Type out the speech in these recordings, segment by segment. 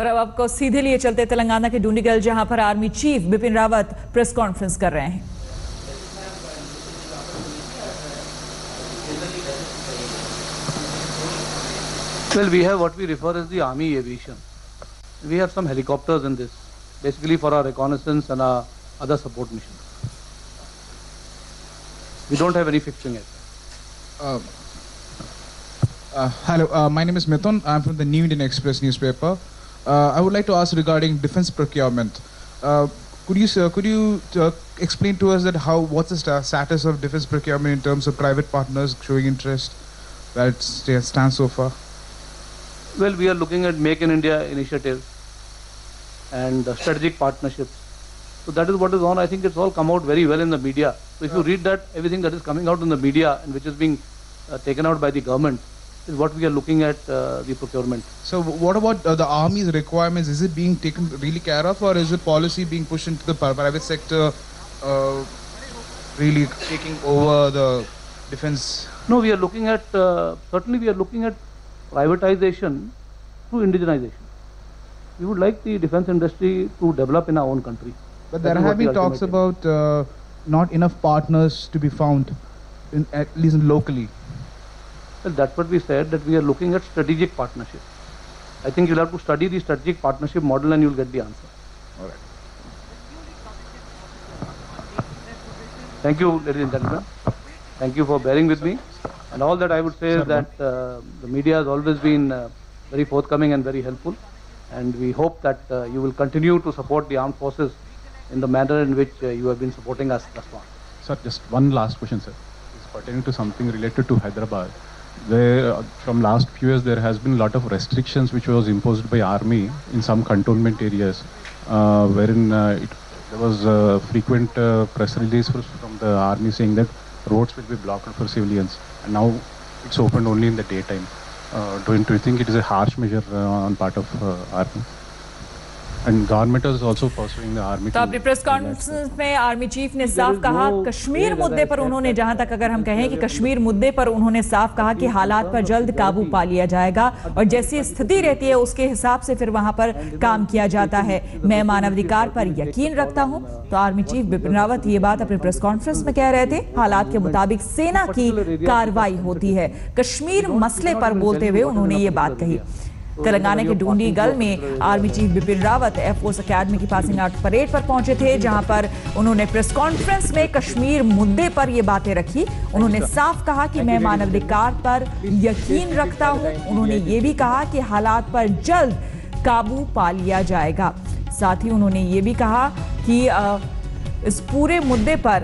और अब आपको सीधे लिए चलते तेलंगाना के डूंडीगल, जहां पर army chief Bipin Rawat press conference कर रहे हैं। Well, we have what we refer as the army aviation. We have some helicopters in this, basically for our reconnaissance and our other support missions. We don't have any fixing yet. Hello, my name is Mithun. I'm from the New Indian Express newspaper. I would like to ask regarding defense procurement. Could you explain to us that what's the status of defense procurement in terms of private partners showing interest, where it stands so far? Well, we are looking at Make in India initiatives and strategic partnerships. So that is what is on. I think it's all come out very well in the media. So if you read that, everything that is coming out in the media and which is being taken out by the government is what we are looking at the procurement. So what about the army's requirements? Is it being taken really care of, or is it policy being pushed into the private sector really taking over the defense? No, we are looking at, certainly we are looking at privatization through indigenization. We would like the defense industry to develop in our own country. But there have been talks about not enough partners to be found, at least locally. Well, that's what we said, that we are looking at strategic partnership. I think you'll have to study the strategic partnership model and you'll get the answer. All right. Thank you, ladies and gentlemen. Thank you for bearing with me. And all that I would say is that the media has always been very forthcoming and very helpful. And we hope that you will continue to support the armed forces in the manner in which you have been supporting us thus far. Sir, just one last question, sir. It's pertaining to something related to Hyderabad. Where from last few years there has been a lot of restrictions which was imposed by army in some cantonment areas, wherein there was frequent press release from the army saying that roads will be blocked for civilians, and now it's opened only in the daytime. Do you think it is a harsh measure on part of army? And government is also pursuing the army. तो अपनी press conference में army chief ने साफ कहा, कश्मीर मुद्दे पर उन्होंने, जहां तक अगर हम कहें कि कश्मीर मुद्दे पर उन्होंने साफ कहा कि हालात पर जल्द काबू पा लिया जाएगा और जैसी स्थिति रहती है उसके हिसाब से फिर वहां पर काम किया जाता है। मैं मानवाधिकार पर यकीन रखता हूं। तो आर्मी चीफ बिपिन रावत ये बात अपनी प्रेस कॉन्फ्रेंस में कह रहे थे। हालात के मुताबिक सेना की कार्रवाई होती है। कश्मीर मसले पर बोलते हुए उन्होंने ये बात कही। तेलंगाना के डूंडीगल में army chief Bipin Rawat air force academy की पासिंग आउट परेड पर पहुंचे थे, जहां पर उन्होंने प्रेस कॉन्फ्रेंस में कश्मीर मुद्दे पर ये बातें रखी। उन्होंने साफ कहा कि मैं मानवाधिकार पर यकीन रखता हूं। उन्होंने ये भी कहा कि हालात पर जल्द काबू पा लिया जाएगा। साथ ही उन्होंने ये भी कहा कि इस पूरे मुद्दे पर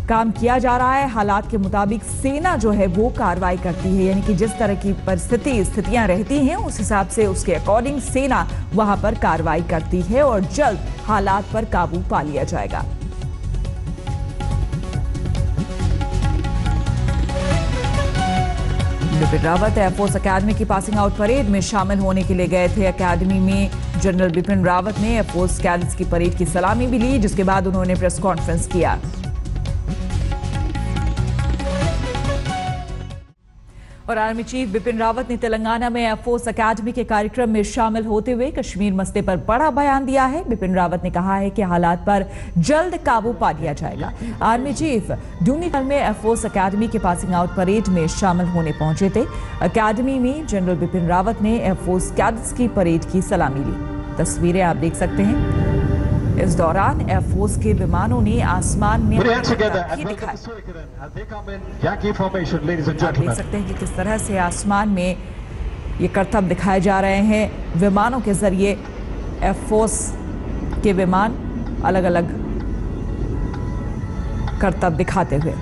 काम किया जा रहा है। हालात के मुताबिक सेना जो है वो कार्रवाई करती है, यानी कि जिस तरह की स्थितियां रहती हैं उस हिसाब से उसके अकॉर्डिंग सेना वहां पर कार्रवाई करती है और जल्द हालात पर काबू पा लिया जाएगा। बिपिन रावत एयरफोर्स अकेडमी की पासिंग आउट परेड में शामिल होने के लिए गए थे। अकेडमी में जनरल बिपिन रावत ने एयरफोर्स कैडेट्स की परेड की सलामी भी ली, जिसके बाद उन्होंने प्रेस कॉन्फ्रेंस किया। और आर्मी चीफ बिपिन रावत ने तेलंगाना में एयरफोर्स अकेडमी के कार्यक्रम में शामिल होते हुए कश्मीर मसले पर बड़ा बयान दिया है। बिपिन रावत ने कहा है कि हालात पर जल्द काबू पा लिया जाएगा। आर्मी चीफ डूंडीगल में एयरफोर्स अकेडमी के पासिंग आउट परेड में शामिल होने पहुंचे थे। अकेडमी में जनरल बिपिन रावत ने एयरफोर्स कैडेट्स की परेड की सलामी ली। तस्वीरें आप देख सकते हैं। इस दौरान एयरफोर्स के विमानों ने आसमान में दिखाया। आप देख सकते हैं कि किस तरह से आसमान में ये करतब दिखाए जा रहे हैं। विमानों के जरिए एयरफोर्स के विमान अलग अलग करतब दिखाते हुए।